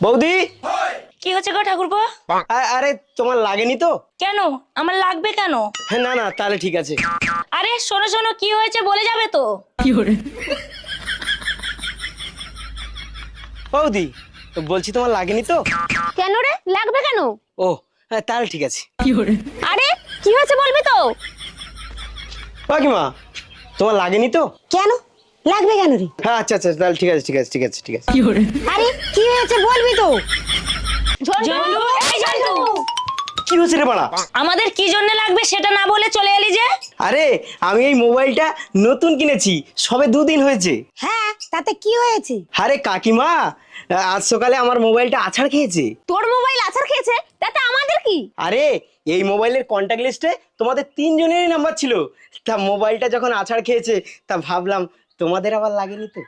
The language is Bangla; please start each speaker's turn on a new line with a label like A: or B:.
A: বৌদি,
B: কি হচ্ছে গো ঠাকুরপো?
A: আরে তোমার লাগেনি তো?
B: কেন আমার লাগবে কেন?
A: হ্যাঁ, না না, তাহলে ঠিক আছে।
B: আরে শোনো শোনো, কি হয়েছে বলে যাবে তো?
A: বৌদি, বলছি তোমার লাগেনি তো?
C: কেন রে, লাগবে কেন?
A: ও হ্যাঁ, তাহলে ঠিক আছে।
C: আরে কি হয়েছে বলবি তো?
A: কাকিমা, তোমার লাগেনি তো?
C: কেন লাগবে কেন রে?
A: হ্যাঁ, আচ্ছা আচ্ছা, তাহলে ঠিক আছে ঠিক আছে ঠিক আছে ঠিক আছে।
C: আরে কি হয়েছে বলবি তো?
B: ঝন্টু, এই ঝন্টু,
A: কি হয়েছে রে বাড়া?
B: আমাদের কি জন্য লাগবে সেটা না বলে চলে এলি যে?
A: আরে আমি এই মোবাইলটা নতুন কিনেছি, সবে 2 দিন হয়েছে।
C: হ্যাঁ, তাতে কি হয়েছে?
A: আরে কাকিমা, আজ সকালে আমার মোবাইলটা আছাড় খেয়েছে।
C: তোর মোবাইল আছাড় খেয়েছে, তাতে আমাদের কি?
A: আরে এই মোবাইলের কন্ট্যাক্ট লিস্টে তোমাদের 3 জনেরই নাম্বার ছিল। তা মোবাইলটা যখন আছাড় খেয়েছে, তা ভাবলাম তোমাদের আবার লাগেনি তো।